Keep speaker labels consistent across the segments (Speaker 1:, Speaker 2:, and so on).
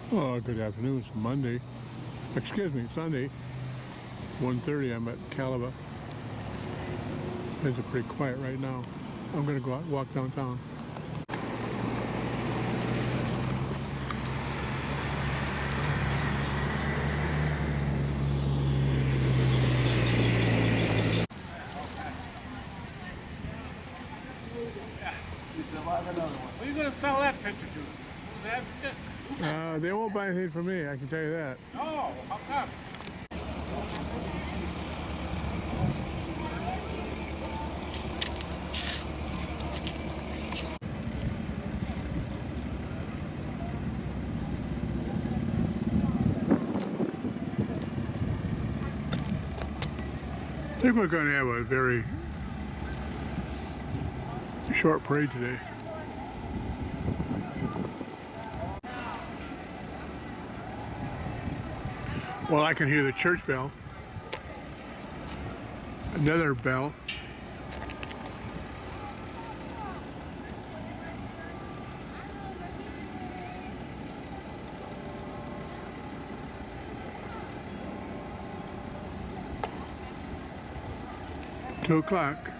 Speaker 1: Oh, good afternoon. It's Monday. Excuse me, Sunday. 1:30. I'm at Kaleva. It's pretty quiet right now. I'm going to go out and walk downtown.
Speaker 2: What are you going to sell that picture to?
Speaker 1: They won't buy anything from me, I can tell you that.
Speaker 2: Oh, how come?
Speaker 1: I think we're going to have a very short parade today. Well, I can hear the church bell. Another bell. Two o'clock.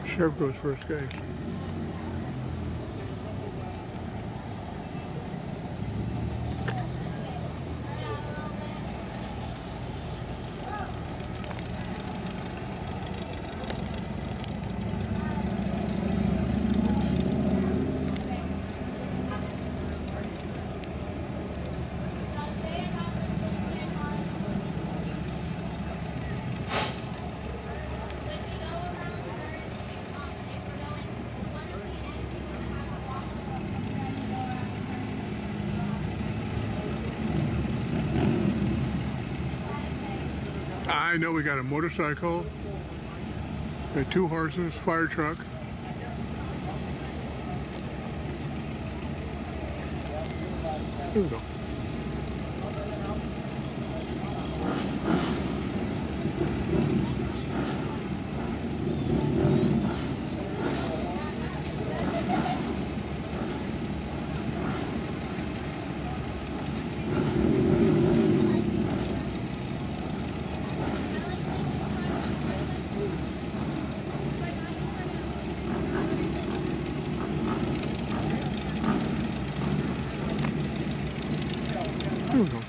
Speaker 1: Sheriff goes first, guys. I know we got a motorcycle, got two horses, fire truck. Here we go. Here we go.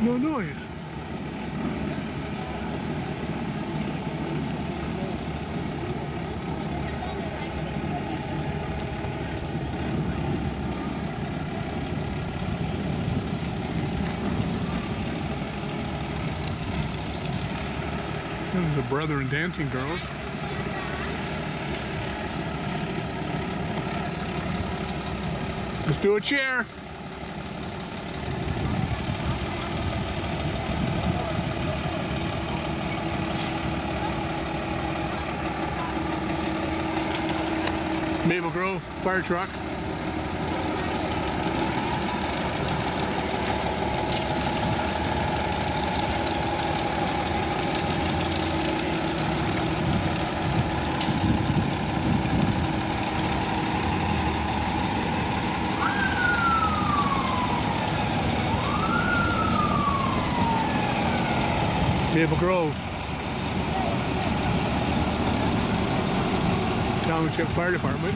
Speaker 1: No noise. The Brethren Dancing Girls. Let's do a chair. Maple Grove fire truck. Maple Grove Township Fire Department.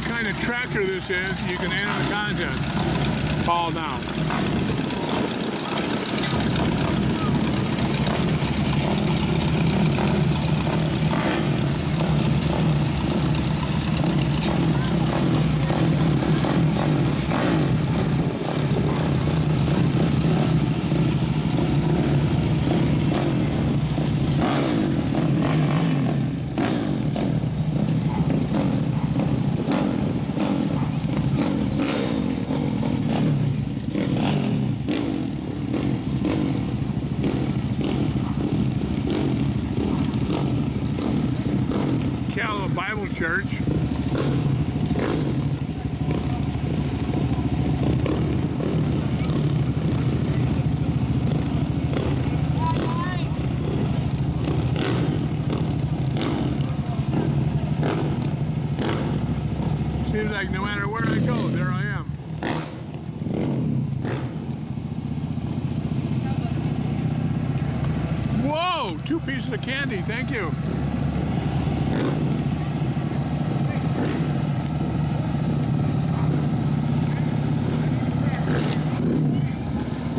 Speaker 1: what kind of tractor this is, you can enter the contest. Call now. Kaleva Bible Church. Seems like no matter where I go, there I am. Whoa! 2 pieces of candy, thank you.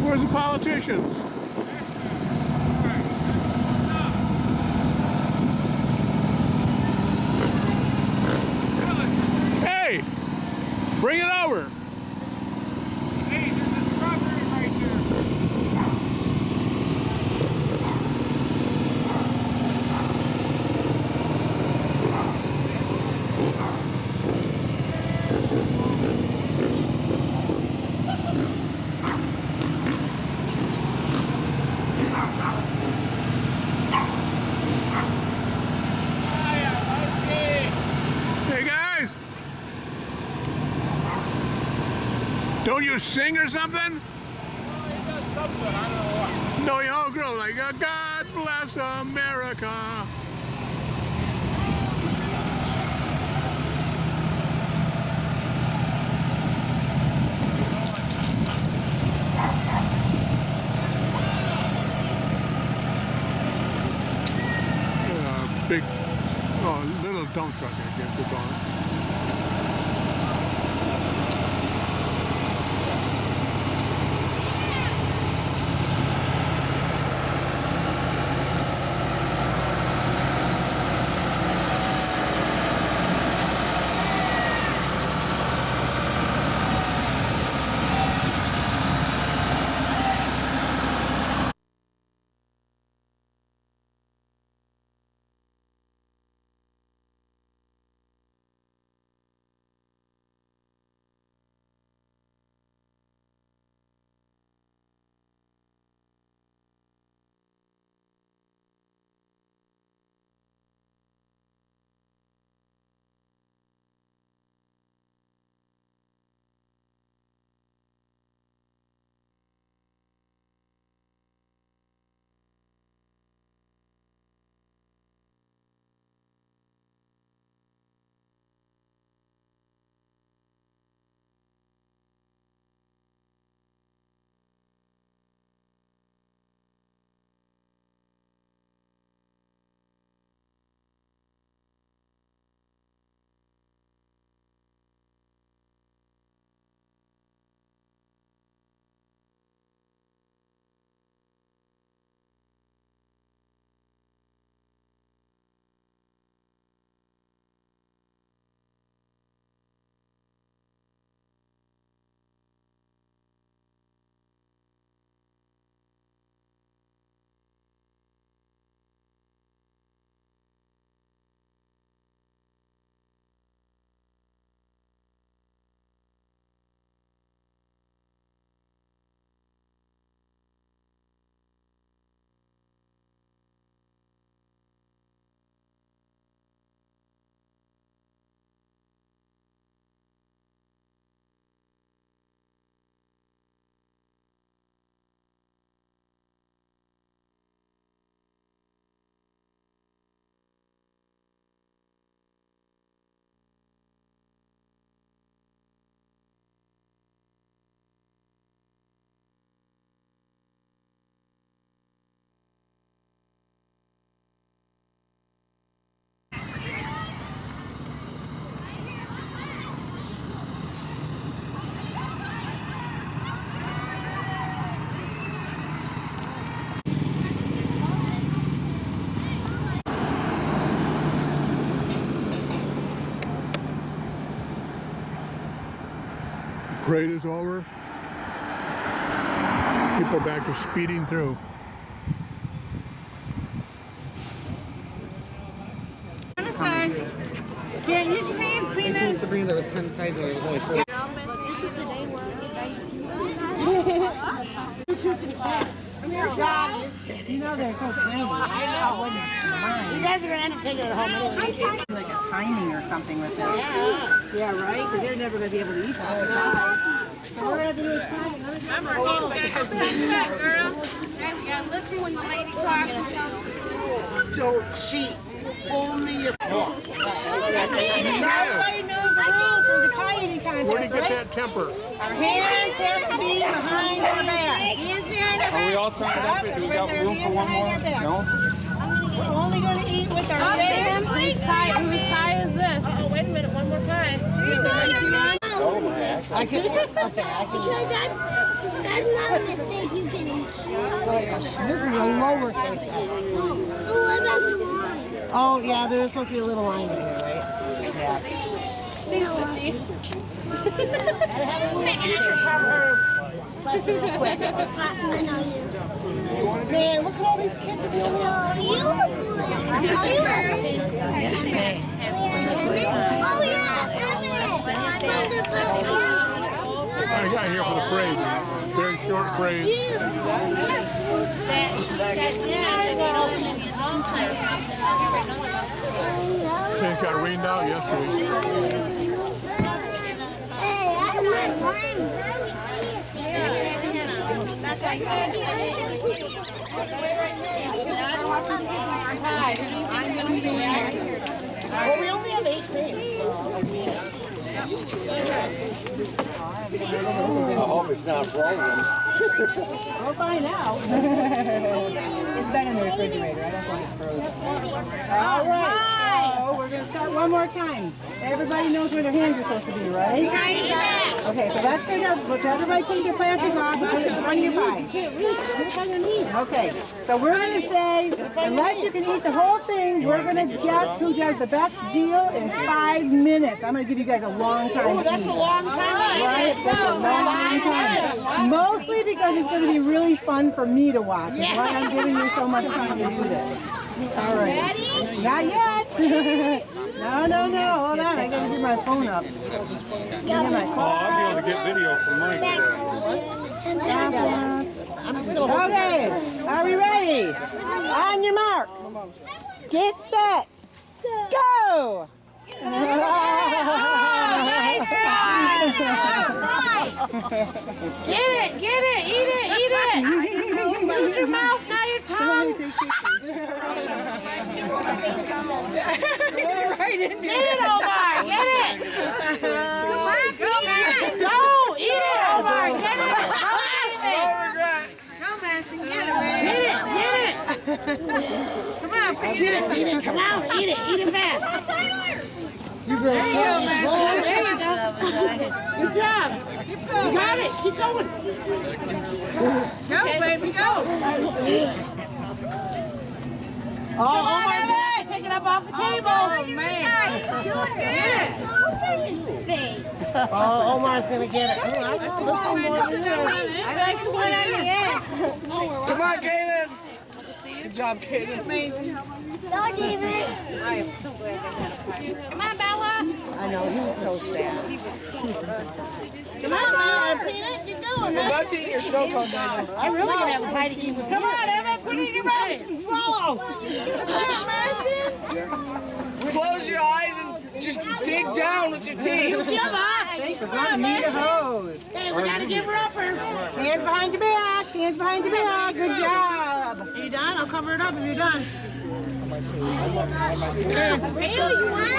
Speaker 1: Where's the politicians? Hey! Bring it over!
Speaker 2: Hey, there's a strawberry right there.
Speaker 1: Hey guys! Don't you sing or something?
Speaker 2: He does something, I don't know what.
Speaker 1: No, you all grow like a God bless America. Big, little dump truck, I guess it's on. Parade is over. People back to speeding through.
Speaker 3: Yeah, you can have
Speaker 4: I
Speaker 3: peanuts.
Speaker 4: told Sabrina there was 10 prizes and it was only 4.
Speaker 3: This is the day where you know they're so tiny. I wouldn't mind. You guys are going to end up taking it home anyway. Like a timing or something with it. Yeah, right? Because they're never going to be able to eat that. So we're going to do a timing.
Speaker 5: Remember, he's got to speak back, girls. And we got to listen when the lady talks.
Speaker 3: Don't cheat. Only your
Speaker 5: Everybody knows the rules for the pie-eating contest,
Speaker 1: Where do you get
Speaker 5: right?
Speaker 1: that temper?
Speaker 5: Our hands have to be behind our back. Hands behind our back.
Speaker 4: Are we all signed up? Do we got room for one more? No?
Speaker 5: We're only going to eat with our hands.
Speaker 6: Whose pie is this?
Speaker 5: Oh, wait a minute, one more pie.
Speaker 3: I can. Okay, I can.
Speaker 7: Because that's not a mistake you can eat.
Speaker 3: This is a lowercase.
Speaker 7: Oh, what about the line?
Speaker 3: Oh, yeah, there's supposed to be a little line in here, right? Yeah.
Speaker 6: Please, Missy.
Speaker 7: I know you.
Speaker 3: Man, look at all these kids that be over there.
Speaker 7: Oh, you look good. Oh, you are. Oh, yeah,
Speaker 1: I got here for the parade. Very short parade. Things got rained out yesterday.
Speaker 7: Hey, I like mine.
Speaker 3: Well, we only have 8 things.
Speaker 4: I hope it's not frozen.
Speaker 3: We'll find out. It's been in the refrigerator. I don't think it's frozen. All right. So we're going to start one more time. Everybody knows where their hands are supposed to be, right? Okay, so let's figure out. Everybody take your plastic off and put it in front of your pie. You can't reach. Look on your knees. Okay, so we're going to say, unless you can eat the whole thing, we're going to guess who does the best deal in 5 minutes. I'm going to give you guys a long time to eat.
Speaker 5: That's a long time.
Speaker 3: Right? That's a long time. Mostly because it's going to be really fun for me to watch. Is why I'm giving you so much time to do this. All right.
Speaker 7: Ready?
Speaker 3: Not yet. No. Hold on. I got to get my phone up. Get my phone.
Speaker 4: I'll be able to get video from Mike.
Speaker 3: Okay. Are we ready? On your mark. Get set. Go.
Speaker 5: Get it, eat it. Use your mouth, not your tongue. Get it, Omar, get it. Come on, go, eat it, Omar, get it.
Speaker 6: Go, Madison, get it,
Speaker 5: Get it. Come on,
Speaker 3: Eat it. Come on. Eat it fast. You girls go.
Speaker 5: there you go. Good job. You got it, keep going. Go, baby, go.
Speaker 3: Oh,
Speaker 5: Pick it up off the table. Oh, man.
Speaker 3: Oh, Omar's gonna get it. Oh, I know this one more than you.
Speaker 6: I like to put it on the end.
Speaker 4: Come on, Kaden. Good job, Kaden.
Speaker 7: Go, David.
Speaker 5: Come on, Bella.
Speaker 3: I know, he was so sad.
Speaker 5: Come on, Peanut, you're doing it.
Speaker 4: About to eat your snow cone, Daniel.
Speaker 3: I'm really gonna have a pie to eat with
Speaker 5: Come on, Emma, put it in your mouth. Swallow.
Speaker 4: Close your eyes and just dig down with your teeth.
Speaker 5: Come on.
Speaker 3: Need a hose.
Speaker 5: Hey, we gotta give her up her.
Speaker 3: Hands behind your back. Hands behind your back. Good job.
Speaker 5: Are you done? I'll cover it up if you're done.
Speaker 7: Really, you want to?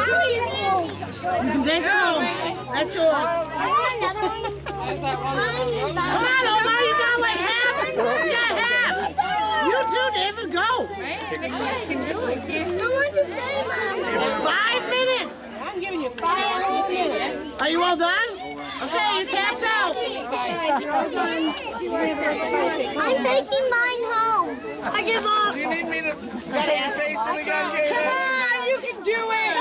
Speaker 5: You can take her home. That's yours. Come on, Omar, you got like half. You got half. You too, David, go.
Speaker 7: No one to say, Mom.
Speaker 5: 5 minutes.
Speaker 3: I'm giving you 5 minutes.
Speaker 5: Are you all done? Okay, you're tapped out.
Speaker 7: I'm taking mine home. I give up.
Speaker 4: Do you need me to show your face to the guy, Kaden?
Speaker 5: Come on, you can do it.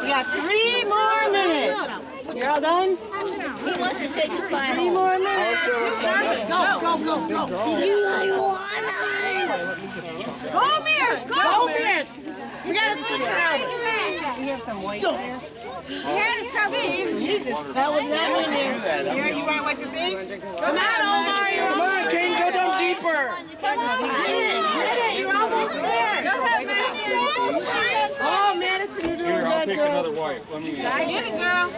Speaker 3: You got 3 more minutes. You're all done?
Speaker 7: He wants to take a bite.
Speaker 3: 3 more minutes.
Speaker 4: Go.
Speaker 7: You like wanna?
Speaker 5: Go, Bears! Go, Bears! We gotta switch around.
Speaker 3: We have some white there.
Speaker 5: We had it covered.
Speaker 3: Jesus, that was not in there. Here, you want to wipe your face?
Speaker 5: Come on, Omar.
Speaker 4: Come on, Caden, go down deeper.
Speaker 3: Come on, get it. You're almost there.
Speaker 5: Go ahead, Madison.
Speaker 3: Oh, Madison, you're doing good, girl.
Speaker 2: wipe. Let me.
Speaker 5: Get it, girl.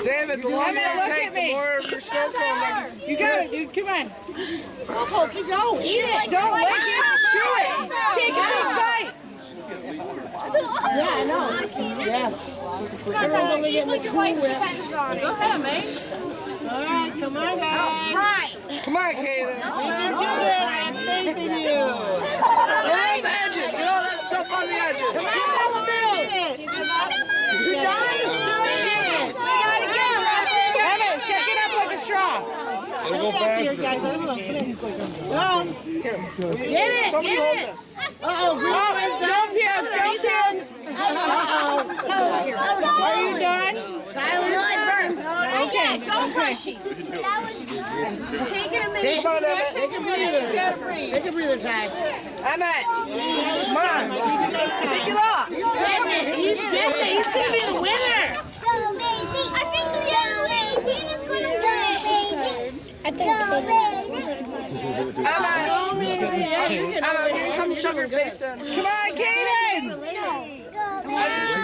Speaker 4: David, the longer
Speaker 3: Look
Speaker 4: you
Speaker 3: at
Speaker 4: take, the
Speaker 3: me.
Speaker 4: more of your snow cone nuggets.
Speaker 3: You got it, dude. Come on. Snowball, keep going. Eat it. Don't lick it. Chew it. Take a big bite. Yeah, I know. Yeah. Everyone's only getting the cool whip.
Speaker 5: Go ahead, mate.
Speaker 3: All right, come on, guys.
Speaker 4: Come on, Caden.
Speaker 3: You can do it. I have faith in you.
Speaker 4: Around the edges. You know that stuff on the edges.
Speaker 3: Come on, you're done. Do it. Evan, shake it up like a straw.
Speaker 2: It'll go faster.
Speaker 3: Guys, I don't know. Come
Speaker 5: Get it.
Speaker 4: Somebody hold this.
Speaker 3: don't puke. Don't puke. Are you done? Okay.
Speaker 5: Don't rush it.
Speaker 4: Come on, Emmett.
Speaker 3: Take a breather. Take a breather time.
Speaker 4: Emmett. Come on. Pick it up.
Speaker 3: He's getting it. He's going to be the winner.
Speaker 7: Go, Maisie. I think so. Maisie is going to go, Maisie. I think so.
Speaker 4: Emmett.
Speaker 3: Yeah, you can.
Speaker 4: Emmett, come shove your face in.
Speaker 3: Come on, Kaden.
Speaker 7: Go,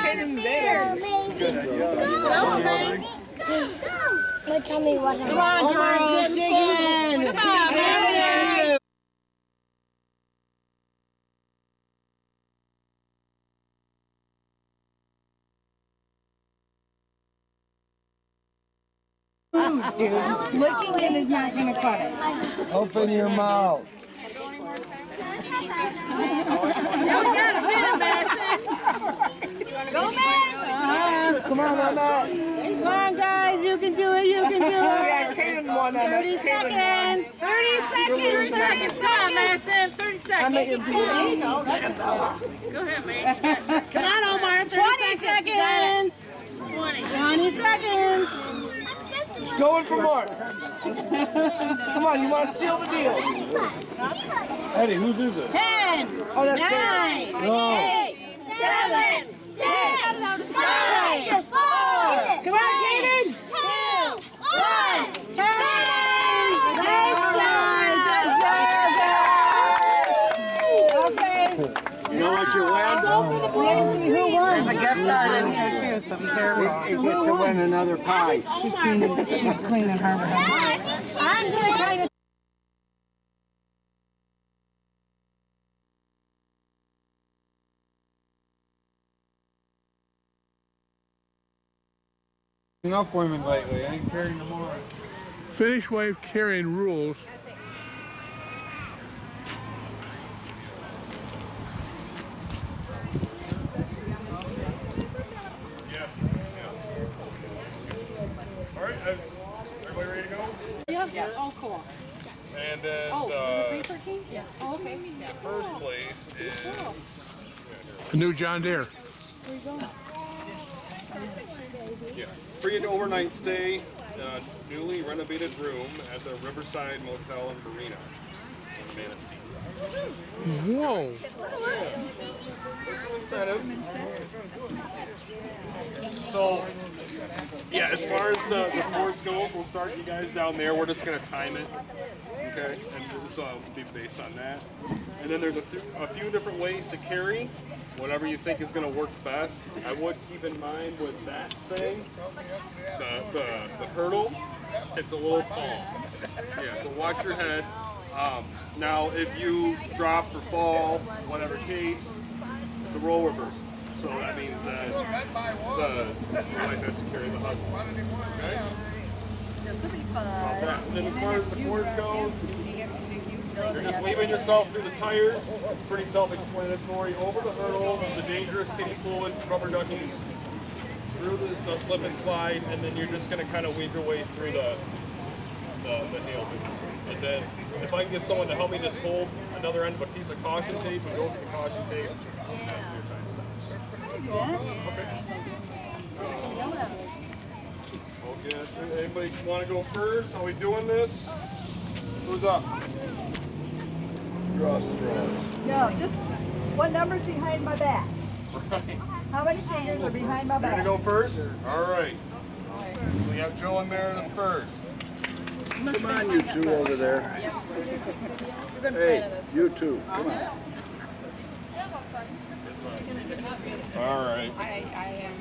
Speaker 4: Caden and David.
Speaker 7: Maisie. Go, Maisie. Go. My tummy wasn't.
Speaker 3: Come on, girls. Dig in. Come on, man. Dude, licking it is not going to cut it.
Speaker 8: Open your mouth.
Speaker 3: Go, man!
Speaker 4: Come on, Emmett.
Speaker 3: Come on, guys. You can do it. You can do it.
Speaker 4: Yeah, Caden won, Emmett.
Speaker 3: 30 seconds. 30 seconds. 30
Speaker 5: Come on, Madison. 30 seconds.
Speaker 4: Emmett, you're beating.
Speaker 5: Go ahead, mate.
Speaker 3: Come on, Omar. 20 seconds. 20 seconds.
Speaker 4: Just going for more. Come on, you want to seal the deal.
Speaker 2: Eddie, whose is it?
Speaker 3: 10,
Speaker 4: Oh, that's
Speaker 3: 9, 8, 7, 6, 5, 4. Come on, Kaden. 2, 1. Time. Nice job. Good job, guys. Okay.
Speaker 8: You know what you win?
Speaker 3: We haven't seen who won.
Speaker 8: There's a gift card in here too, so be careful. You get to win another pie.
Speaker 3: She's cleaning her. I'm going to try to.
Speaker 2: Enough women lately. I ain't carrying them on.
Speaker 1: Finish wave carrying rules.
Speaker 9: All right, is everybody ready to go?
Speaker 5: Yeah. Oh, cool.
Speaker 9: And then
Speaker 5: Yeah. Oh, okay.
Speaker 9: the first place is
Speaker 1: A new John Deere.
Speaker 9: free overnight stay, newly renovated room at the Riverside Motel in Marina in Manistee.
Speaker 1: Whoa.
Speaker 9: So, yeah, as far as the course goes, we'll start you guys down there. We're just going to time it, okay? And this will be based on that. And then there's a few different ways to carry, whatever you think is going to work best. I would keep in mind with that thing, the hurdle, it's a little tall. Yeah, so watch your head. Now, if you drop or fall, whatever case, it's a role reversal. So that means that the wife has to carry the husband. Okay? And then as far as the course goes, you're just leaving yourself through the tires. It's pretty self-explanatory. Over the hurdle, the dangerous kiddie pool with rubber duckies, through the slip and slide, and then you're just going to kind of weave your way through the hail boots. And then if I can get someone to help me just hold another end of a piece of caution tape and go with the caution tape, that's your time stops. Okay. Yeah. Anybody want to go first? Are we doing this? Who's up?
Speaker 10: Draw straws.
Speaker 3: No, just what number's behind my back?
Speaker 9: Right.
Speaker 3: How many fingers are behind my
Speaker 9: You're gonna
Speaker 3: back?
Speaker 9: go first? All right. We have Joe and Meredith first.
Speaker 10: Come on, you two over there. Hey, you two, come on.
Speaker 9: All right.
Speaker 5: I am.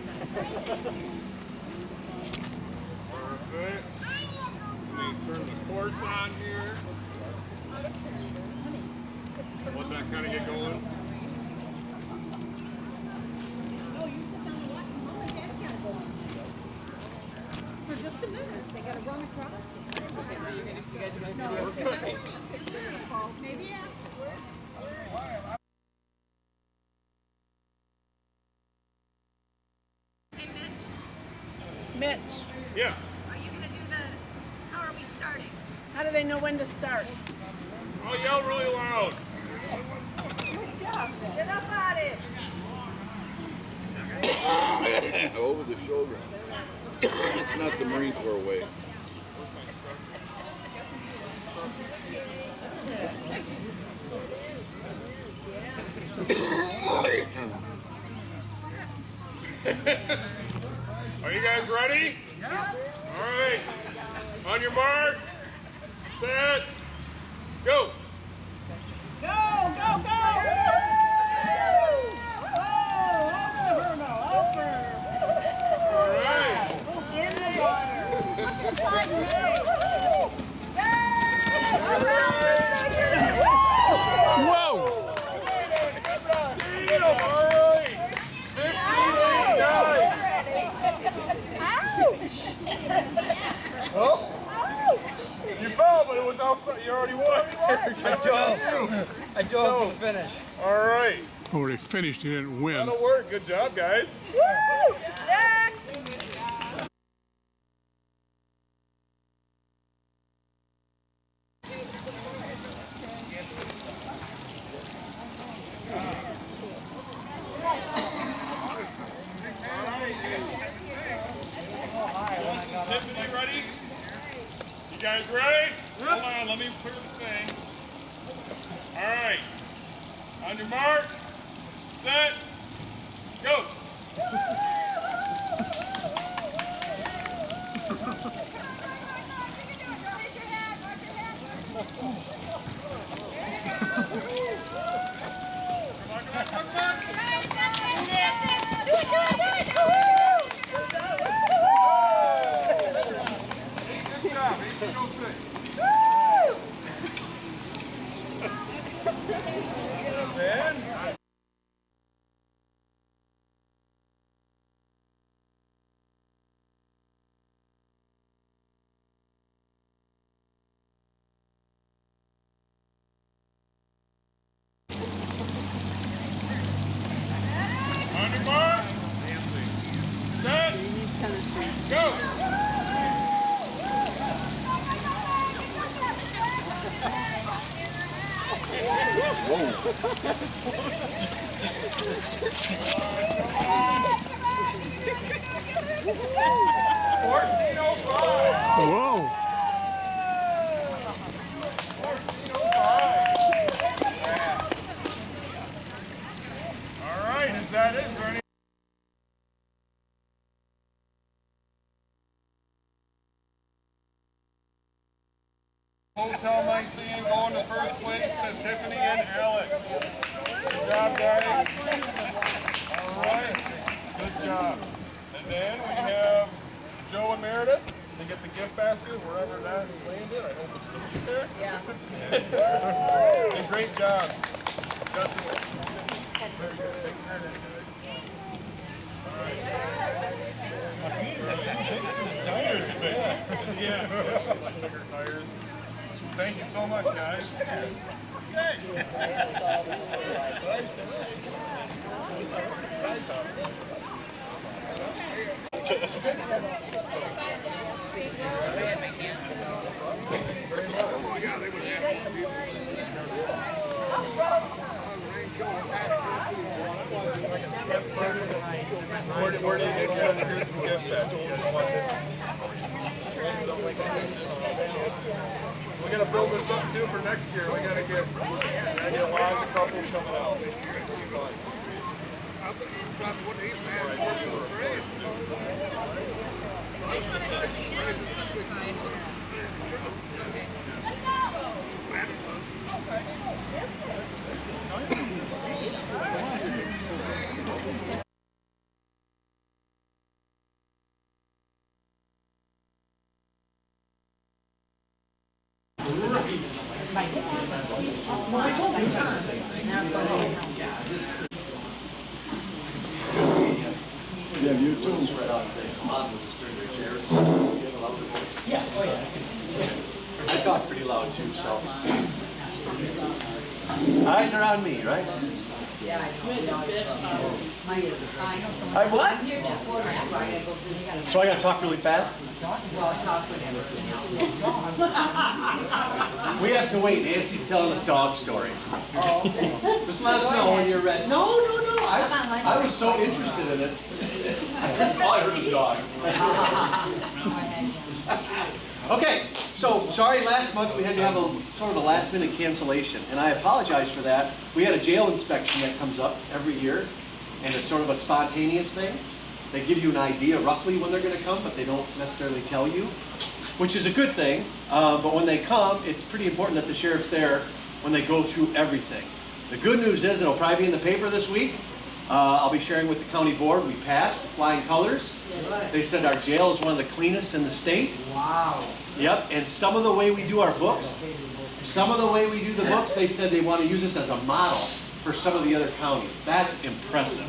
Speaker 9: Perfect. Let me turn the course on here. Let that kind of get going.
Speaker 3: For just a minute. They gotta run across.
Speaker 5: Okay, so you guys are going to do it.
Speaker 3: Maybe afterwards.
Speaker 7: Hey, Mitch,
Speaker 5: Mitch,
Speaker 9: Yeah.
Speaker 7: are you gonna do the? How are we starting?
Speaker 5: how do they know when to start?
Speaker 9: Oh, yell really loud.
Speaker 3: Get up on it.
Speaker 10: Over the shoulder. It's not the Marine Corps way.
Speaker 9: Are you guys ready? Yeah. All right. On your mark. Set. Go.
Speaker 5: Go, go, go!
Speaker 9: All right.
Speaker 3: In the water.
Speaker 1: Whoa!
Speaker 9: Damn, all right. 15-89.
Speaker 3: Ouch!
Speaker 9: You fell, but it was outside. You already won.
Speaker 8: I dove to the finish.
Speaker 9: All right.
Speaker 1: Oh, they finished. He didn't win.
Speaker 9: That'll work. Good job, guys. Tiffany, ready? You guys ready? Hold on, let me clear the thing. All right. On your mark, set, go. Good job, 1806. Man. On your mark, set, go.
Speaker 1: Whoa!
Speaker 9: All right, is that it? Is there any? Hotel night scene going to first place to Tiffany and Alex. Good job, guys. All right, good job. And then we have Joe and Meredith. They get the gift basket wherever that landed. I hope it's still there. Yeah. And great job. Justin. Very good. Take care of that, guys. All right. Yeah. Like bigger tires. Thank you so much, guys. Where do you get the gift basket? We gotta build this up too for next year. We gotta get lots of couples coming out.
Speaker 10: Yeah, you too.
Speaker 11: Yeah, oh yeah. I talk pretty loud too, so. Eyes are on me, right? I what? So I gotta talk really fast? We have to wait. Nancy's telling us dog story. Just let us know when you're ready. No. I was so interested in it. All I heard was dog. Okay, so sorry last month we had to have a sort of a last minute cancellation, and I apologize for that. We had a jail inspection that comes up every year, and it's sort of a spontaneous thing. They give you an idea roughly when they're going to come, but they don't necessarily tell you, which is a good thing. But when they come, it's pretty important that the sheriff's there when they go through everything. The good news is it'll probably be in the paper this week. I'll be sharing with the county board. We passed with flying colors. They said our jail is one of the cleanest in the state.
Speaker 4: Wow.
Speaker 11: Yep, and some of the way we do our books, they said they want to use us as a model for some of the other counties. That's impressive.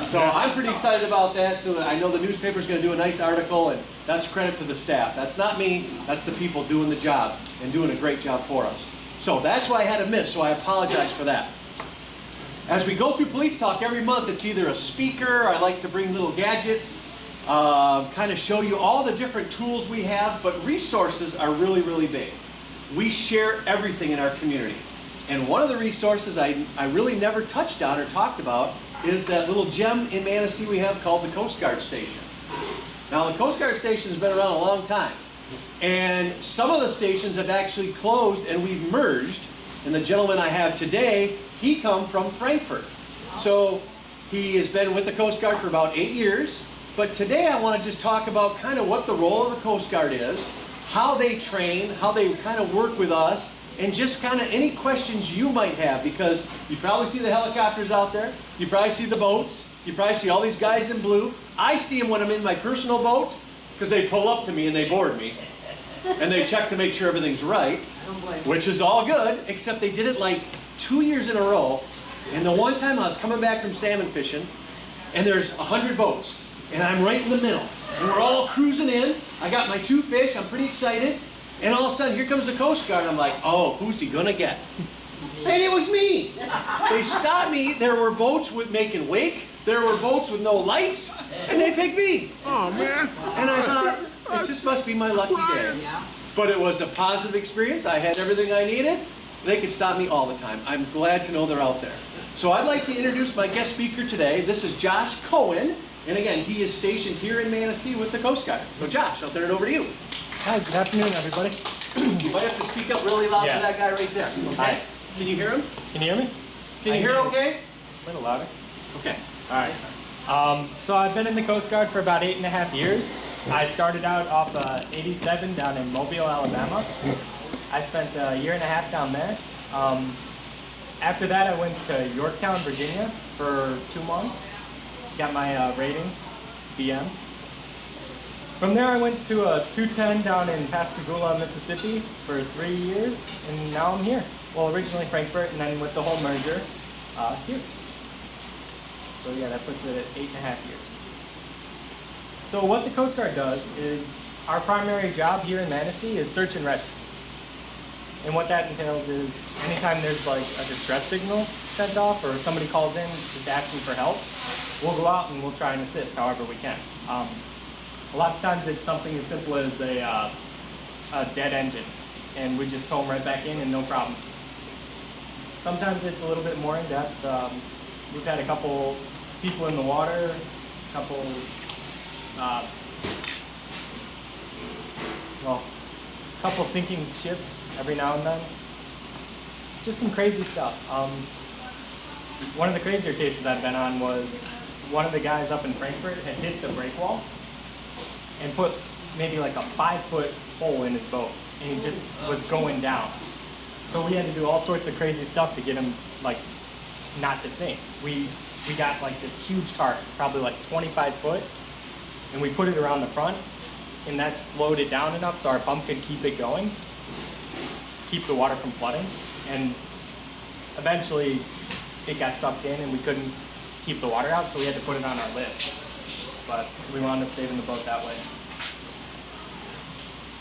Speaker 11: So I'm pretty excited about that. So I know the newspaper's going to do a nice article, and that's credit to the staff. That's not me. That's the people doing the job and doing a great job for us. So that's why I had a miss, so I apologize for that. As we go through Police Talk every month, it's either a speaker, I like to bring little gadgets, kind of show you all the different tools we have, but resources are really, really big. We share everything in our community. And one of the resources I really never touched on or talked about is that little gem in Manistee we have called the Coast Guard Station. Now the Coast Guard Station has been around a long time. And some of the stations have actually closed and we've merged. And the gentleman I have today, he come from Frankfurt. So he has been with the Coast Guard for about 8 years. But today I want to just talk about kind of what the role of the Coast Guard is, how they train, how they kind of work with us, and just kind of any questions you might have, because you probably see the helicopters out there, you probably see the boats, you probably see all these guys in blue. I see them when I'm in my personal boat, because they pull up to me and they board me. And they check to make sure everything's right, which is all good, except they did it like 2 years in a row. And the one time I was coming back from salmon fishing, and there's 100 boats, and I'm right in the middle. And we're all cruising in. I got my 2 fish, I'm pretty excited. And all of a sudden, here comes the Coast Guard. I'm like, oh, who's he gonna get? And it was me. They stopped me. There were boats with making wake. There were boats with no lights, and they picked me.
Speaker 1: Oh, man.
Speaker 11: And I thought, it just must be my lucky day. But it was a positive experience. I had everything I needed. They could stop me all the time. I'm glad to know they're out there. So I'd like to introduce my guest speaker today. This is Josh Cohen. And again, he is stationed here in Manistee with the Coast Guard. So Josh, I'll turn it over to you.
Speaker 12: Hi, good afternoon, everybody.
Speaker 11: You might have to speak up really loud to that guy right there. Okay?
Speaker 12: Hi.
Speaker 11: Can you hear him?
Speaker 12: Can you hear me?
Speaker 11: Can you hear okay?
Speaker 12: A little louder.
Speaker 11: Okay.
Speaker 12: All right. So I've been in the Coast Guard for about 8.5 years. I started out off 87 down in Mobile, Alabama. I spent a year and a half down there. After that, I went to Yorktown, Virginia for 2 months. Got my rating, BM. From there, I went to a 210 down in Pascagoula, Mississippi for 3 years, and now I'm here. Well, originally Frankfurt, and then with the whole merger, here. So yeah, that puts it at 8.5 years. So what the Coast Guard does is, our primary job here in Manistee is search and rescue. And what that entails is, anytime there's like a distress signal sent off, or somebody calls in just asking for help, we'll go out and we'll try and assist however we can. A lot of times it's something as simple as a dead engine, and we just tow them right back in and no problem. Sometimes it's a little bit more in depth. We've had a couple people in the water, a couple, well, a couple sinking ships every now and then. Just some crazy stuff. One of the crazier cases I've been on was one of the guys up in Frankfurt had hit the break wall and put maybe like a 5-foot hole in his boat, and he just was going down. So we had to do all sorts of crazy stuff to get him like not to sink. We got like this huge tarp, probably like 25 foot, and we put it around the front, and that slowed it down enough so our pump could keep it going, keep the water from flooding, and eventually it got sucked in and we couldn't keep the water out, so we had to put it on our lid. But we wound up saving the boat that way.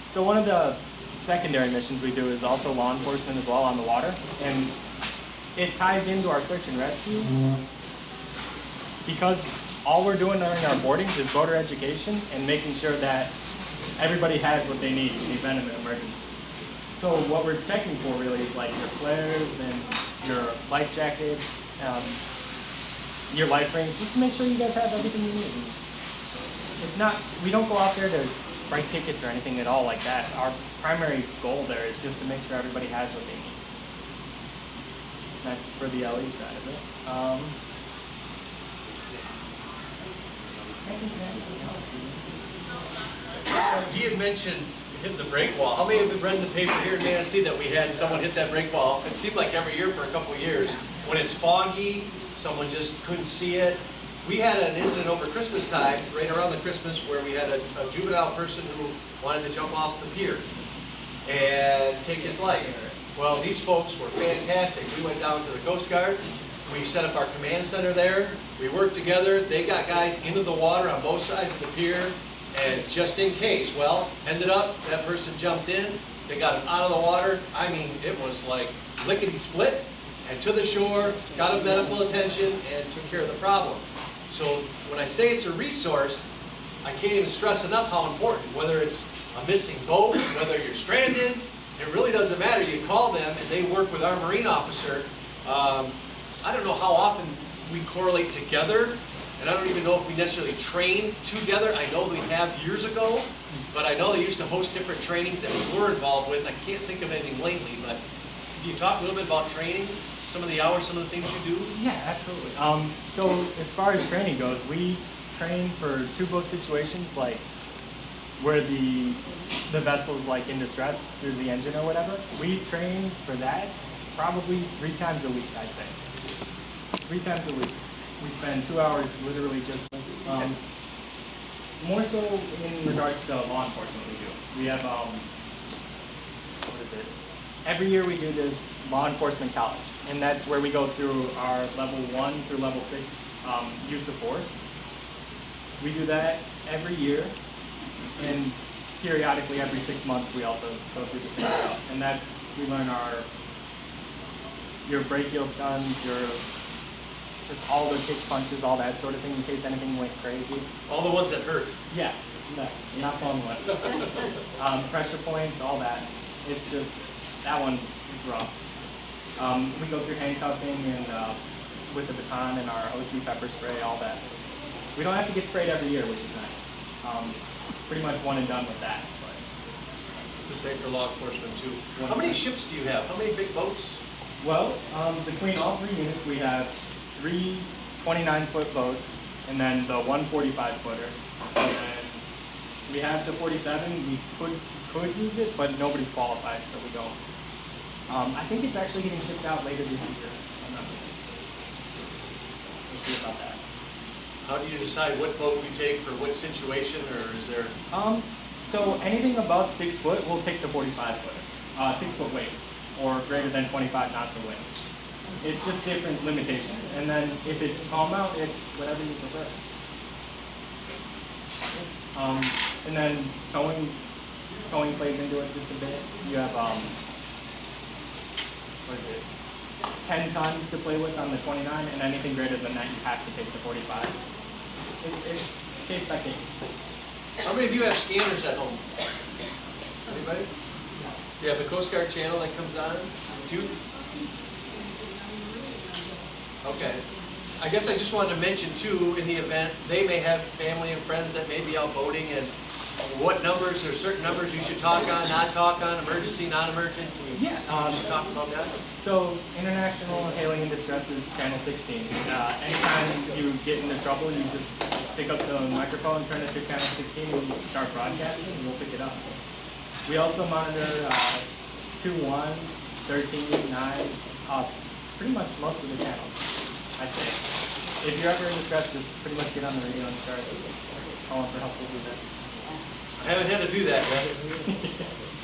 Speaker 12: So one of the secondary missions we do is also law enforcement as well on the water, and it ties into our search and rescue because all we're doing during our boardings is boater education and making sure that everybody has what they need in the event of an emergency. So what we're checking for really is like your flares and your life jackets, your life rings, just to make sure you guys have everything you need. It's not, we don't go out there to write tickets or anything at all like that. Our primary goal there is just to make sure everybody has what they need. That's for the LE side of it.
Speaker 11: He had mentioned hitting the break wall. How many of you read in the paper here in Manistee that we had someone hit that break wall? It seemed like every year for a couple of years. When it's foggy, someone just couldn't see it. We had an incident over Christmas time, right around the Christmas, where we had a juvenile person who wanted to jump off the pier and take his life. Well, these folks were fantastic. We went down to the Coast Guard. We set up our command center there. We worked together. They got guys into the water on both sides of the pier. And just in case, well, ended up, that person jumped in. They got him out of the water. I mean, it was like lickety-split. And to the shore, got him medical attention, and took care of the problem. So when I say it's a resource, I can't even stress enough how important, whether it's a missing boat, whether you're stranded, it really doesn't matter. You call them and they work with our Marine officer. I don't know how often we correlate together, and I don't even know if we necessarily train together. I know we have years ago, but I know they used to host different trainings that we were involved with. I can't think of anything lately, but can you talk a little bit about training? Some of the hours, some of the things you do?
Speaker 12: Yeah, absolutely. So as far as training goes, we train for two-boat situations, like where the vessel's like in distress through the engine or whatever. We train for that probably 3 times a week, I'd say. 3 times a week. We spend 2 hours literally just, more so in regards to law enforcement we do. We have, what is it? Every year we do this law enforcement college, and that's where we go through our level 1 through level 6 use of force. We do that every year, and periodically every 6 months we also go through the same stuff. And that's, we learn your brachial stuns, your just all the kicks, punches, all that sort of thing in case anything went crazy.
Speaker 11: All the ones that hurt.
Speaker 12: Yeah, no, not fun ones. Pressure points, all that. It's just, that one is rough. We go through handcuffing and with the baton and our OC pepper spray, all that. We don't have to get sprayed every year, which is nice. Pretty much one and done with that. But
Speaker 11: it's the same for law enforcement too. How many ships do you have? How many big boats?
Speaker 12: Well, between all 3 units, we have 3 29-foot boats, and then the 1 45-footer. And then we have the 47. We could use it, but nobody's qualified, so we don't. I think it's actually getting shipped out later this year. I'm not mistaken. So we'll see about that.
Speaker 11: How do you decide what boat you take for what situation, or is there?
Speaker 12: So anything above 6 foot, we'll take the 45-footer. 6 foot waves, or greater than 25 knots of wind. It's just different limitations. And then if it's small mount, it's whatever you prefer. And then towing plays into it just a bit. You have, what is it, 10 tons to play with on the 29, and anything greater than that, you have to take the 45. It's case by case.
Speaker 11: How many of you have scanners at home? Anybody? Do you have the Coast Guard channel that comes on? Do you? Okay. I guess I just wanted to mention too, in the event, they may have family and friends that may be out boating, and what numbers, or certain numbers you should talk on, not talk on, emergency, non-emergent? Can you just talk about that?
Speaker 12: So international hailing and distress is channel 16. Anytime you get into trouble, you just pick up the microphone, turn it to channel 16, and you just start broadcasting, and we'll pick it up. We also monitor 2-1, 13, 9, pretty much most of the channels, I'd say. If you're ever in distress, just pretty much get on the radio and start calling for help. We'll do that.
Speaker 11: I haven't had to do that yet.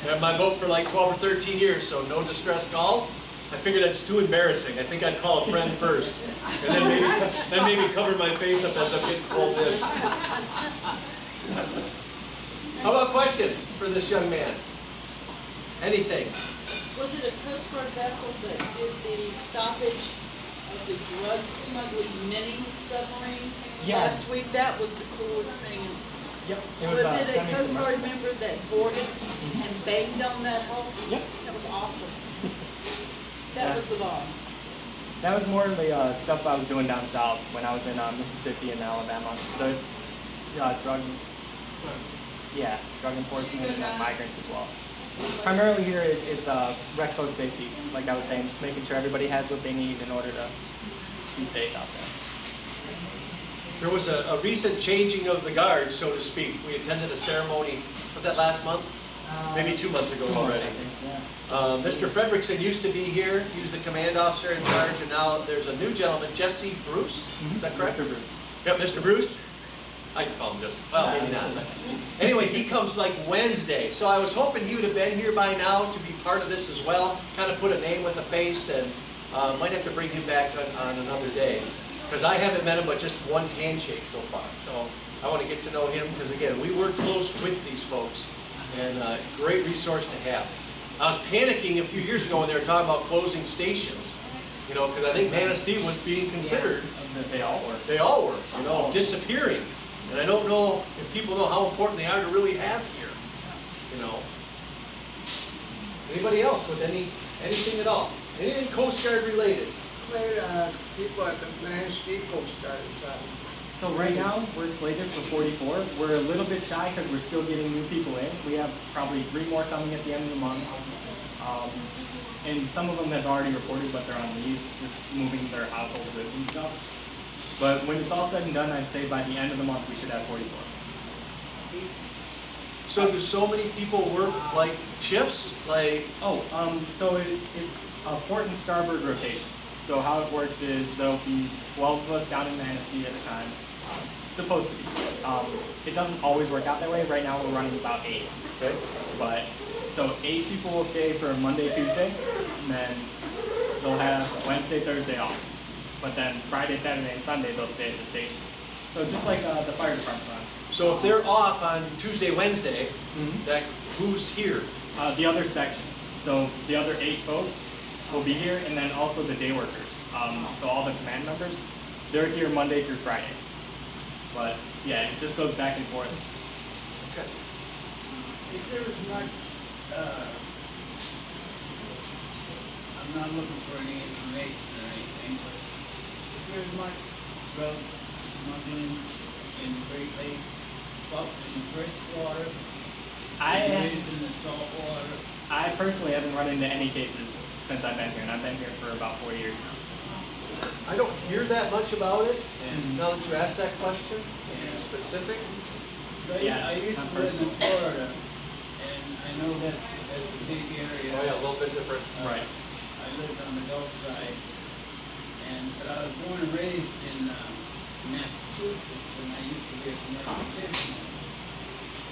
Speaker 11: I had my boat for like 12 or 13 years, so no distress calls. I figured that's too embarrassing. I think I'd call a friend first, and then maybe cover my face up as I'm getting pulled in. How about questions for this young man? Anything?
Speaker 13: Was it a Coast Guard vessel that did the stoppage of the drug smuggling mini submarine last week? That was the coolest thing.
Speaker 12: Yep.
Speaker 13: Was it a Coast Guard member that boarded and banged on that hull?
Speaker 12: Yep.
Speaker 13: That was awesome. That was the bomb.
Speaker 12: That was more of the stuff I was doing down south when I was in Mississippi and Alabama. The drug enforcement and migrants as well. Primarily here, it's rec code safety, like I was saying, just making sure everybody has what they need in order to be safe out there.
Speaker 11: There was a recent changing of the guard, so to speak. We attended a ceremony, was that last month? Maybe 2 months ago already. Mr. Fredrickson used to be here. He was the command officer in charge, and now there's a new gentleman, Jesse Bruce. Is that correct?
Speaker 12: Mr. Bruce.
Speaker 11: Yep, Mr. Bruce. I can call him Jesse. Well, maybe not. Anyway, he comes like Wednesday, so I was hoping he would have been here by now to be part of this as well, kind of put a name with a face, and might have to bring him back on another day. Because I haven't met him but just one handshake so far. So I want to get to know him because, again, we work close with these folks, and great resource to have. I was panicking a few years ago when they were talking about closing stations, you know, because I think Manistee was being considered.
Speaker 12: They all were.
Speaker 11: They all were, you know, disappearing. And I don't know if people know how important they are to really have here, you know. Anybody else with anything at all? Anything Coast Guard related?
Speaker 2: People at the Manistee Coast Guard.
Speaker 12: So right now, we're slated for 44. We're a little bit shy because we're still getting new people in. We have probably 3 more coming at the end of the month. And some of them have already reported, but they're on leave, just moving their household goods and stuff. But when it's all said and done, I'd say by the end of the month, we should have 44.
Speaker 11: So do so many people work like shifts? Like
Speaker 12: So it's a port and starboard rotation. So how it works is there'll be 12 of us down in Manistee at a time. It's supposed to be. It doesn't always work out that way. Right now we're running about 8.
Speaker 11: Okay.
Speaker 12: But so 8 people will stay for Monday, Tuesday, and then they'll have Wednesday, Thursday off. But then Friday, Saturday, and Sunday they'll stay at the station. So just like the fire department runs.
Speaker 11: So if they're off on Tuesday, Wednesday, that who's here?
Speaker 12: The other section. So the other 8 folks will be here, and then also the day workers. So all the command members, they're here Monday through Friday. But yeah, it just goes back and forth.
Speaker 11: Okay.
Speaker 2: Is there as much, I'm not looking for any information or anything, but is there as much drug smuggling in the Great Lakes, salt in the fresh water, in the salt water?
Speaker 12: I personally haven't run into any cases since I've been here, and I've been here for about 4 years now.
Speaker 11: I don't hear that much about it, and now that you asked that question, specific.
Speaker 2: I used to live in Florida, and I know that's a big area.
Speaker 11: Oh yeah, a little bit different.
Speaker 12: Right.
Speaker 2: I lived on the Gulf side, but I was born and raised in Massachusetts, and I used to be a commercial fisherman.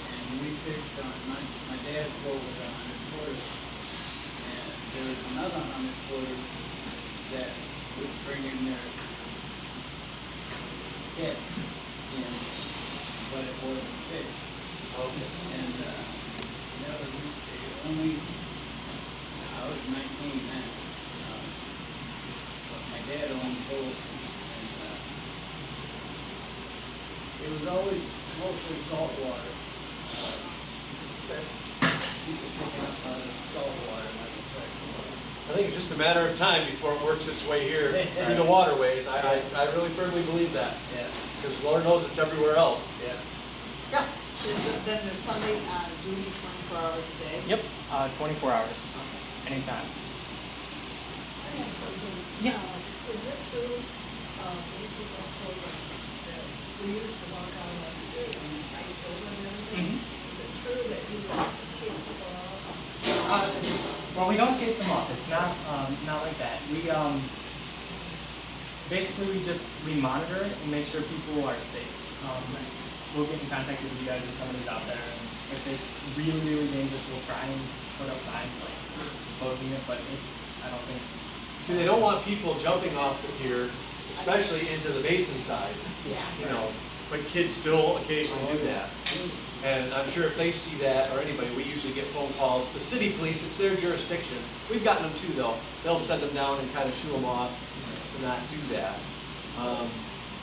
Speaker 2: And we fished on, my dad's boat was a 100-footer, and there was another 100-footer that would bring in their catch in, but it wasn't fish.
Speaker 11: Okay.
Speaker 2: And that was the only, I was 19 then. But my dad owned both. And it was always mostly salt water. People picking up out of salt water, not the fresh water.
Speaker 11: I think it's just a matter of time before it works its way here through the waterways. I really firmly believe that.
Speaker 2: Yeah.
Speaker 11: Because Lord knows it's everywhere else.
Speaker 2: Yeah.
Speaker 11: Yeah.
Speaker 13: Then there's somebody on duty 24 hours a day?
Speaker 12: Yep, 24 hours, anytime. Yeah.
Speaker 13: Is it true, many people told us that we used to walk out on the street and it's iced over and everything? Is it true that you like to chase people off?
Speaker 12: Well, we don't chase them off. It's not like that. We basically we monitor it and make sure people are safe. We'll get in contact with you guys if somebody's out there, and if it's really, really dangerous, we'll try and put up signs like closing it. But I don't think.
Speaker 11: See, they don't want people jumping off the pier, especially into the basin side.
Speaker 13: Yeah.
Speaker 11: You know, but kids still occasionally do that. And I'm sure if they see that, or anybody, we usually get phone calls. The city police, it's their jurisdiction. We've gotten them too, though. They'll send them down and kind of shoo them off to not do that.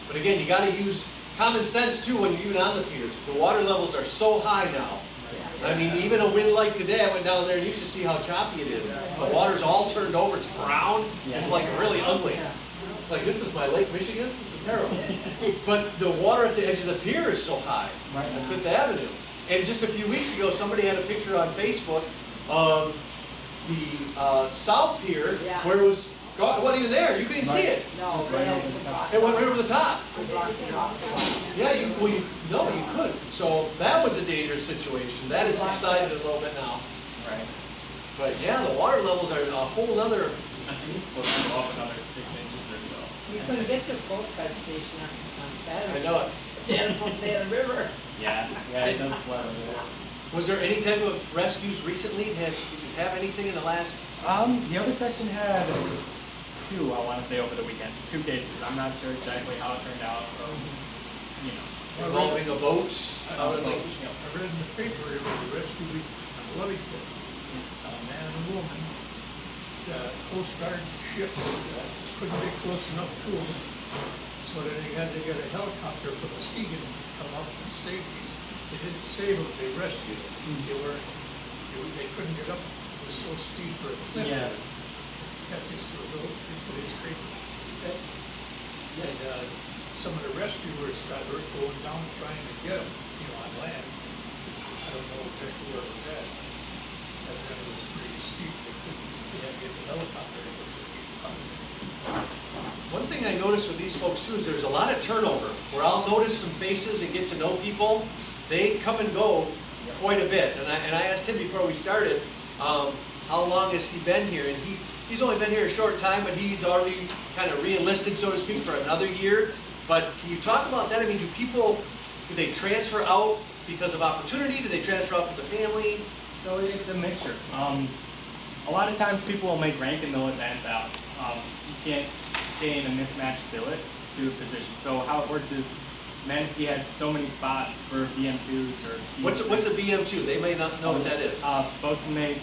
Speaker 11: But again, you got to use common sense too when you're even on the piers. The water levels are so high now. I mean, even a wind like today, I went down there and you should see how choppy it is. The water's all turned over, it's brown, it's like really ugly. It's like, this is my Lake Michigan? This is terrible. But the water at the edge of the pier is so high, on Fifth Avenue. And just a few weeks ago, somebody had a picture on Facebook of the South Pier where it was, it wasn't even there, you couldn't even see it.
Speaker 13: No,
Speaker 11: it went right over the top. Yeah, you couldn't. So that was a dangerous situation. That has subsided a little bit now.
Speaker 12: Right.
Speaker 11: But yeah, the water levels are a whole other.
Speaker 12: I think it's supposed to go up another 6 inches or so.
Speaker 13: You couldn't get to the Coast Guard station on Saturday.
Speaker 11: I know it.
Speaker 13: They had a river.
Speaker 12: Yeah, it does flood over there.
Speaker 11: Was there any type of rescues recently? Did you have anything in the last?
Speaker 12: The other section had 2, I want to say, over the weekend. 2 cases. I'm not sure exactly how it turned out.
Speaker 11: Involving a boat out in the.
Speaker 1: I read in the paper there was a rescue on Lovington. A man and a woman. The Coast Guard ship couldn't get close enough to them, so then they had to get a helicopter from Muskegon to come up and save these. They didn't save them; they rescued them. They couldn't get up. It was so steep for a cliff.
Speaker 12: Yeah.
Speaker 1: That just was in today's paper. And some of the rescuers got hurt going down trying to get them, on land. I don't know exactly where it was at. That it was pretty steep. They had to get the helicopter.
Speaker 11: One thing I noticed with these folks too is there's a lot of turnover. Where I'll notice some faces and get to know people, they come and go quite a bit. And I asked him before we started, how long has he been here? And he's only been here a short time, but he's already kind of re-enlisted, so to speak, for another year. But can you talk about that? I mean, do they transfer out because of opportunity? Do they transfer out because of family?
Speaker 12: So it's a mixture. A lot of times people will make rank and they'll advance out. You can't stay in a mismatched billet to a position. So how it works is Manistee has so many spots for BM2s or BM2s.
Speaker 11: What's a BM2? They may not know what that is.
Speaker 12: Boatswain mate.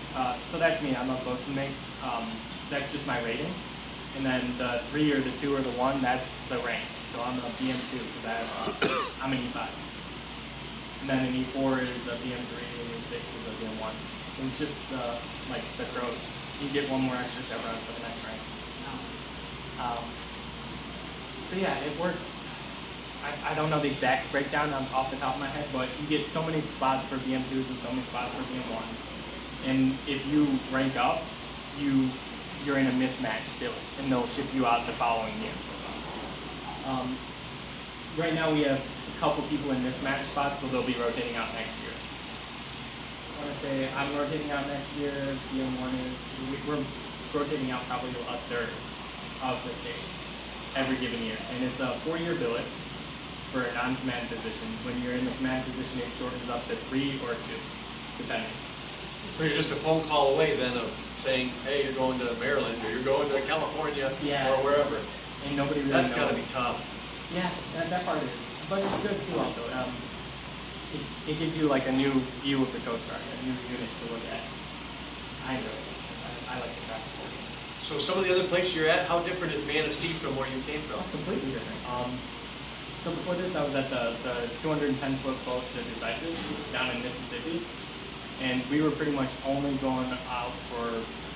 Speaker 12: So that's me. I'm a boatswain mate. That's just my rating. And then the 3 or the 2 or the 1, that's the rank. So I'm a BM2 because I'm an E5. And then an E4 is a BM3 and an E6 is a BM1. And it's just like the crows. You get 1 more extra chevron for the next rank. So yeah, it works. I don't know the exact breakdown off the top of my head, but you get so many spots for BM2s and so many spots for BM1s. And if you rank up, you're in a mismatched billet, and they'll ship you out the following year. Right now we have a couple people in mismatched spots, so they'll be rotating out next year. I want to say I'm rotating out next year, BM1 is, we're rotating out probably a third of the station every given year. And it's a 4-year billet for non-command positions. When you're in the command position, it shortens up to 3 or 2, depending.
Speaker 11: So you're just a phone call away then of saying, hey, you're going to Maryland or you're going to California or wherever.
Speaker 12: And nobody really
Speaker 11: That's
Speaker 12: knows.
Speaker 11: got to be tough.
Speaker 12: Yeah, that part is. But it's good too also. It gives you like a new view of the Coast Guard, a new unit to look at. I enjoy it. I like the traffic portion.
Speaker 11: So some of the other places you're at, how different is Manistee from where you came from?
Speaker 12: It's completely different. So before this, I was at the 210-foot boat, the Decisive, down in Mississippi. And we were pretty much only going out for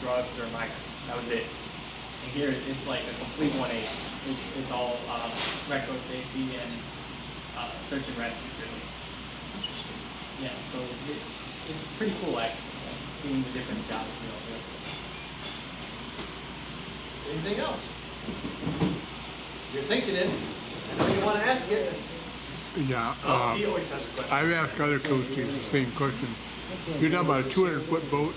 Speaker 12: drugs or migrants. That was it. And here, it's like a complete 180. It's all wreck boat safety and search and rescue, really. Interesting. Yeah, so it's pretty cool actually, seeing the different jobs we all do.
Speaker 11: Anything else? You're thinking it. I know you want to ask it.
Speaker 1: Yeah.
Speaker 11: He always has a question.
Speaker 1: I've asked other Coast teams the same question. You're talking about a 200-foot boat.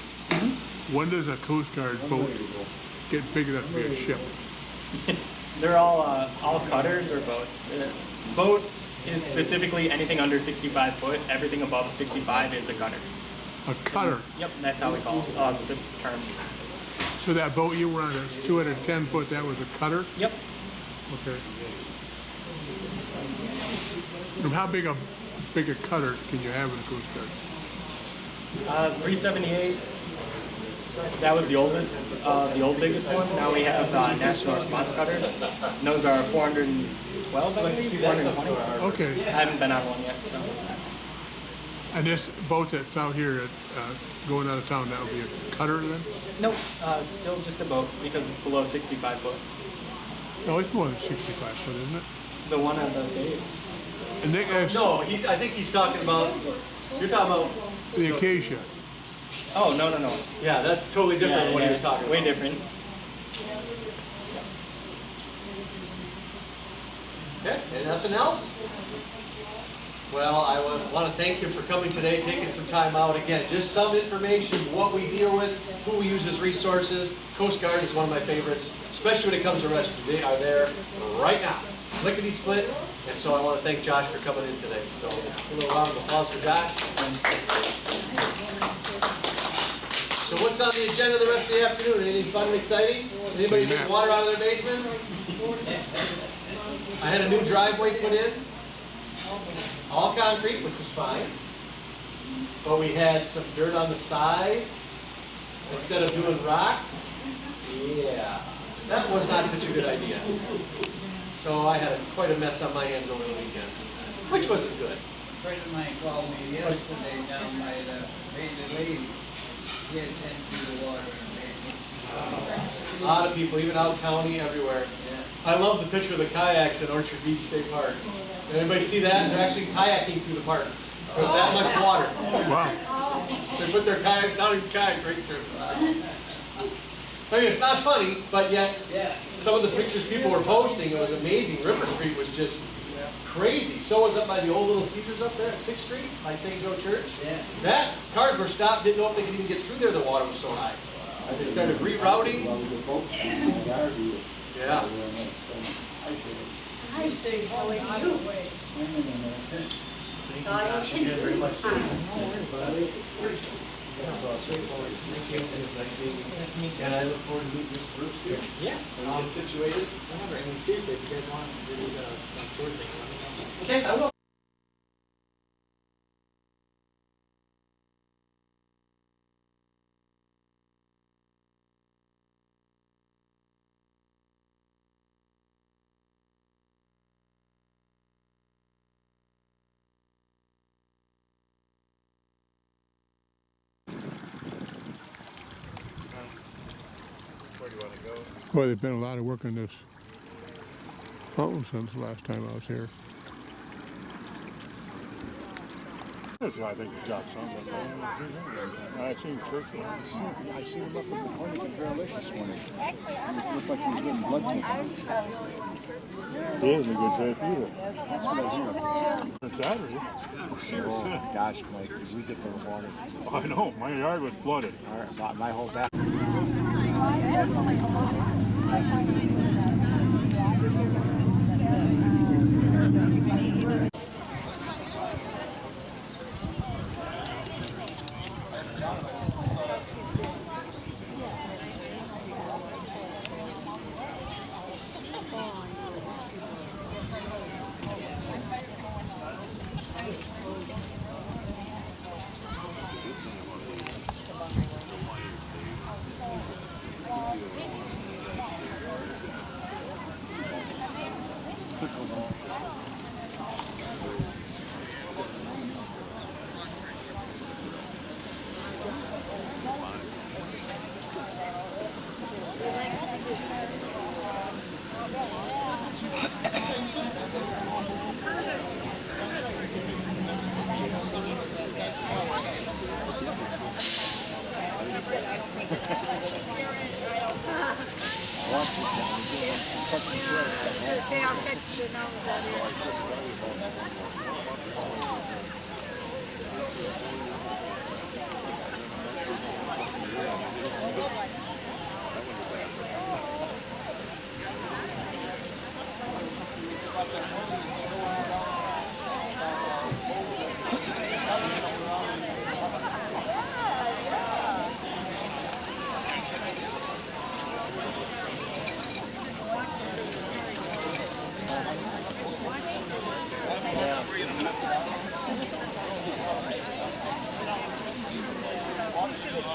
Speaker 1: When does a Coast Guard boat get big enough to be a ship?
Speaker 12: They're all cutters or boats. Boat is specifically anything under 65 foot. Everything above 65 is a cutter.
Speaker 1: A cutter?
Speaker 12: Yep, that's how we call the term.
Speaker 1: So that boat you were on, that's 210 foot, that was a cutter?
Speaker 12: Yep.
Speaker 1: Okay. And how big a cutter can you have in a Coast Guard?
Speaker 12: 378s. That was the oldest, the old biggest one. Now we have national response cutters. And those are 412, I believe, 420.
Speaker 1: Okay.
Speaker 12: I haven't been on one yet, so.
Speaker 1: And this boat that's out here going out of town, that will be a cutter then?
Speaker 12: Nope, still just a boat because it's below 65 foot.
Speaker 1: No, it's more than 65 foot, isn't it?
Speaker 12: The one on the base.
Speaker 1: And they,
Speaker 11: No, I think he's talking about, you're talking about
Speaker 1: the Acacia.
Speaker 12: Oh, no.
Speaker 11: Yeah, that's totally different than what he was talking about.
Speaker 12: Way different.
Speaker 11: Okay, and nothing else? Well, I want to thank you for coming today, taking some time out. Again, just some information, what we deal with, who we use as resources. Coast Guard is one of my favorites, especially when it comes to rescue. They are there right now, lickety-split. And so I want to thank Josh for coming in today. So a little round of applause for Josh. So what's on the agenda the rest of the afternoon? Anything fun and exciting? Anybody get water out of their basements? I had a new driveway put in. All concrete, which was fine. But we had some dirt on the side instead of doing rock. Yeah, that was not such a good idea. So I had quite a mess on my hands over the weekend, which wasn't good.
Speaker 2: A friend of mine called me yesterday down by the Bailey Lady. He had 10 feet of water in the basement.
Speaker 11: A lot of people, even out county, everywhere. I love the picture of the kayaks at Orchard Beach State Park. Anybody see that? They're actually kayaking through the park. There's that much water.
Speaker 1: Wow.
Speaker 11: They put their kayaks down and kayak right through. I mean, it's not funny, but yet some of the pictures people were posting, it was amazing. River Street was just crazy. So was up by the old little Caesars up there at 6th Street by St. Joe Church. That cars were stopped, didn't know if they could even get through there. The water was so high. And they started rerouting. Yeah.
Speaker 13: I stay going out of the way.
Speaker 11: Thank you, Josh, again, very much. Straightforward. Thank you. It was nice meeting you.
Speaker 12: Nice to meet you.
Speaker 11: And I look forward to meeting Mr. Bruce too.
Speaker 12: Yeah.
Speaker 11: When we get situated.
Speaker 12: Whatever. I mean, seriously, if you guys want to do the tour thing, let me know.
Speaker 11: Okay, I will.
Speaker 1: Boy, there's been a lot of work on this fountain since the last time I was here.
Speaker 14: That's what I think the job's on. I seen church. I seen him up in the corner of Barrel-ish this morning. Looks like he was getting blood taken. He is in good shape either. That's what I hear. On Saturday.
Speaker 15: Oh, gosh, Mike, did we get the water?
Speaker 14: I know, my yard was flooded.
Speaker 15: My whole back.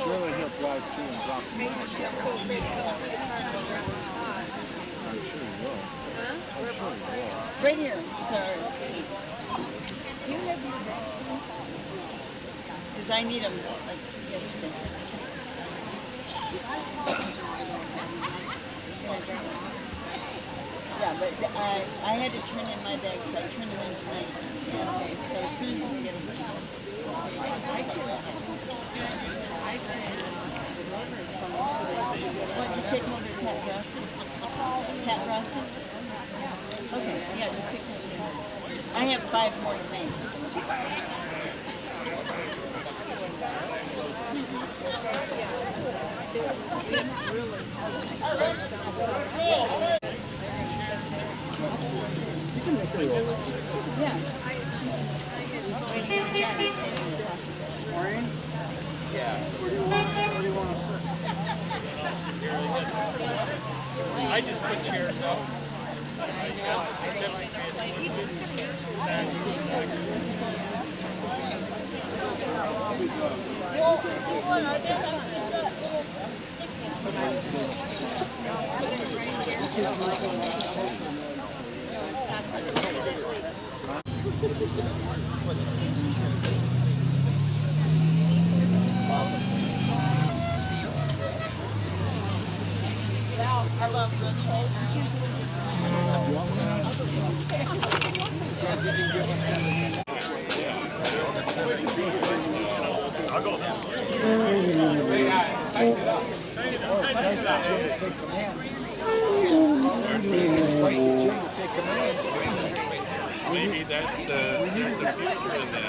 Speaker 15: Surely he'll drive through and drop me. I'm sure he will. I'm sure he will.
Speaker 3: Right here is our seats. You have your bags. Because I need them like yesterday. Yeah, but I had to turn in my bags. I turned them in tonight. And so as soon as we get them. What, just take them over to Pat Frosting's? Pat Frosting's? Okay, yeah, just take them over there. I have 5 more to make. So. Yeah. Warren?
Speaker 9: Yeah. Where do you want to sit? I just put chairs up.
Speaker 3: I love
Speaker 9: I'll go. Maybe that's the future in that.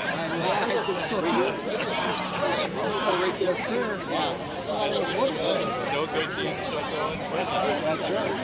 Speaker 15: Right there, sir.
Speaker 9: No great teams still going.
Speaker 15: That's right.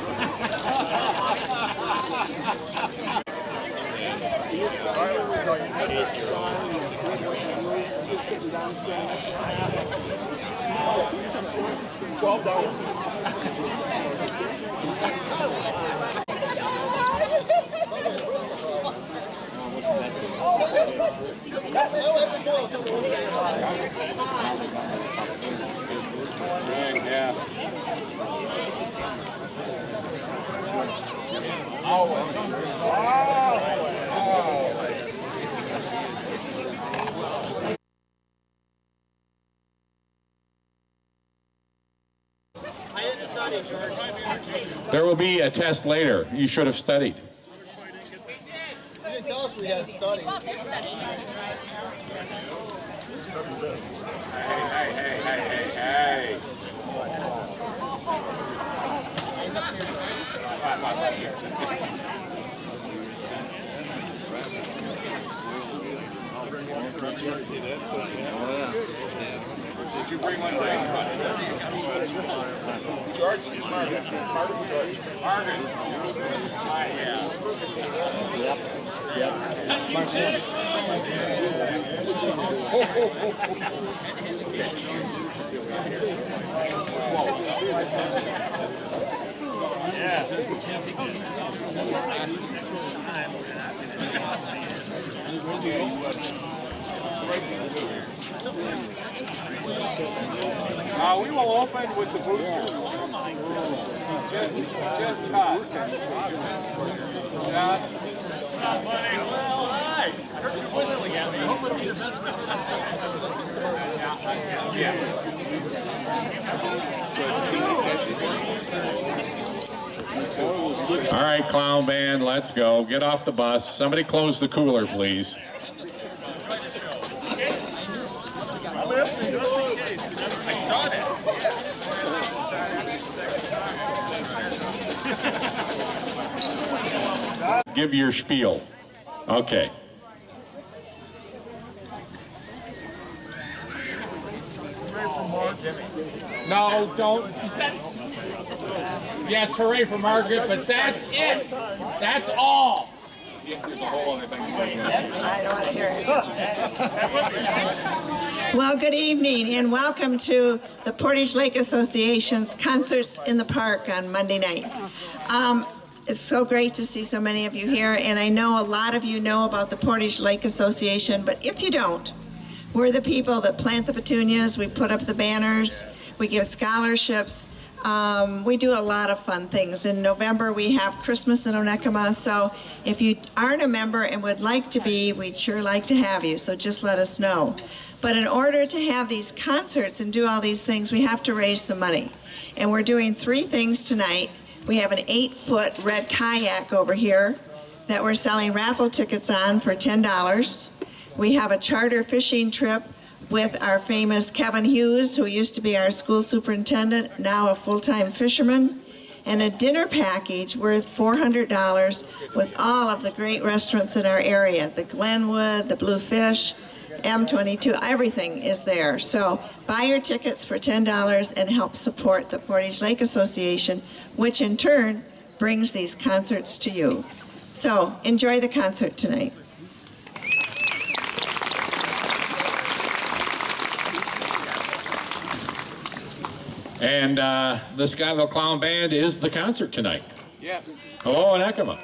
Speaker 16: There will be a test later. You should have studied.
Speaker 15: You didn't tell us we had to study.
Speaker 16: Hey.
Speaker 10: Did you bring one down? George is smart. Martin George. Martin.
Speaker 15: Yep.
Speaker 10: We will open with the booster. Just cuts. Well, hi. I heard you whistling at me. Yes.
Speaker 16: All right, clown band, let's go. Get off the bus. Somebody close the cooler, please.
Speaker 10: I saw that.
Speaker 16: give your spiel. Okay.
Speaker 17: No, don't. Yes, hooray for Margaret, but that's it. That's all. There's a whole other thing.
Speaker 13: I don't want to hear it. Well, good evening and welcome to the Portage Lake Association's Concerts in the Park on Monday night. It's so great to see so many of you here, and I know a lot of you know about the Portage Lake Association, but if you don't, we're the people that plant the petunias, we put up the banners, we give scholarships, we do a lot of fun things. In November we have Christmas in Onekama, so if you aren't a member and would like to be, we'd sure like to have you, so just let us know. But in order to have these concerts and do all these things, we have to raise some money. And we're doing 3 things tonight. We have an 8-foot red kayak over here that we're selling raffle tickets on for $10. We have a charter fishing trip with our famous Kevin Hughes, who used to be our school superintendent, now a full-time fisherman, and a dinner package worth $400 with all of the great restaurants in our area, the Glenwood, the Bluefish, M22, everything is there. So buy your tickets for $10 and help support the Portage Lake Association, which in turn brings these concerts to you. So enjoy the concert tonight.
Speaker 16: And the Scottville Clown Band is the concert tonight.
Speaker 17: Yes.
Speaker 16: Hello, Onekama.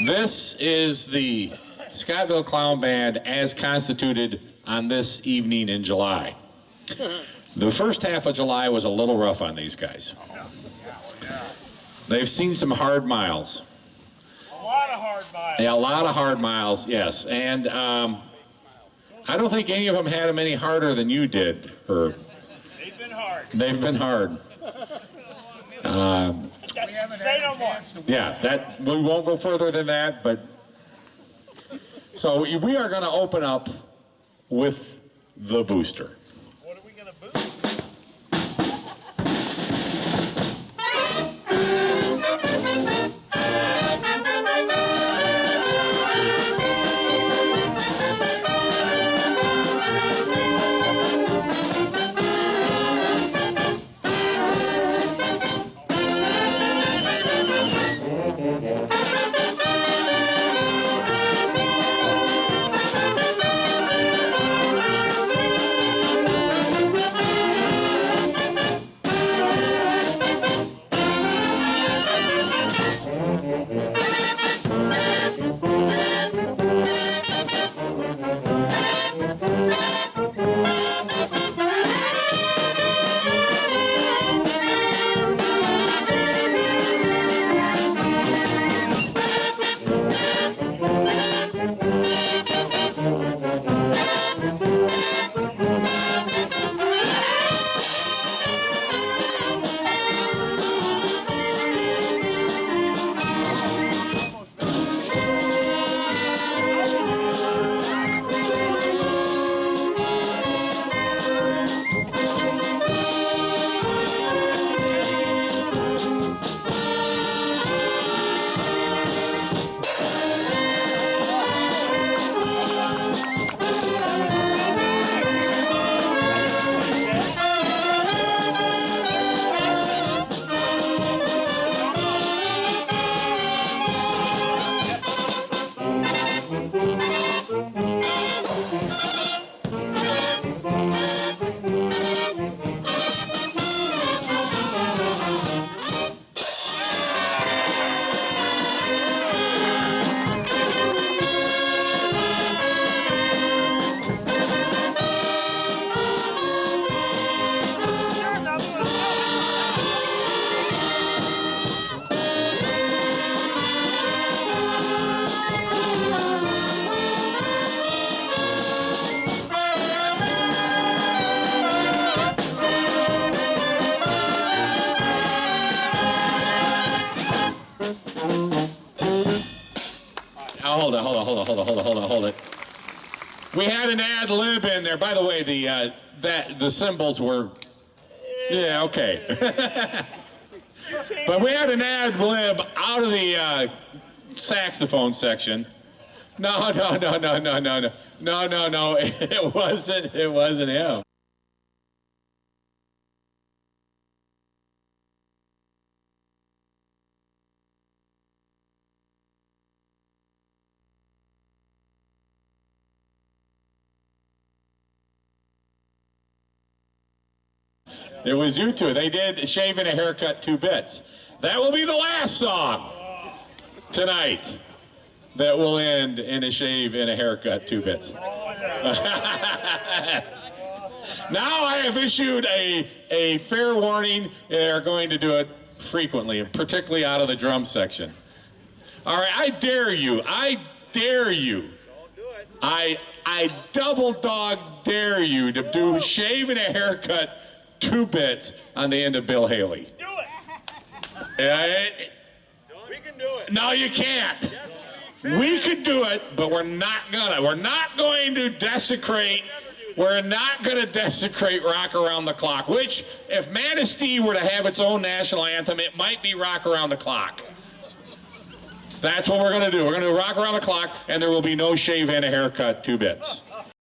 Speaker 16: This is the Scottville Clown Band as constituted on this evening in July. The first half of July was a little rough on these guys. They've seen some hard miles.
Speaker 14: A lot of hard miles.
Speaker 16: Yeah, a lot of hard miles, yes. And I don't think any of them had them any harder than you did, Herb.
Speaker 14: They've been hard.
Speaker 16: They've been hard.
Speaker 14: Say no more.
Speaker 16: Yeah, that we won't go further than that, but so we are going to open up with the booster.
Speaker 14: What are we going to boost?
Speaker 16: Hold it. We had an ad lib in there. By the way, the cymbals were, yeah, okay. But we had an ad lib out of the saxophone section. No. It wasn't him. It was you two. They did Shave and a Haircut 2 Bits. That will be the last song tonight that will end in a shave and a haircut 2 Bits. Now I have issued a fair warning. They're going to do it frequently, particularly out of the drum section. All right, I dare you. I dare you. Don't do it. I double dog dare you to do Shave and a Haircut 2 Bits on the end of Bill Haley. Do it. We can do it. No, you can't. Yes, we could do it, but we're not gonna. We're not going to desecrate. We're not going to desecrate Rock Around the Clock, which, if Manistee were to have its own national anthem, it might be Rock Around the Clock. That's what we're going to do. We're going to do Rock Around the Clock, and there will be no Shave and a Haircut 2 Bits.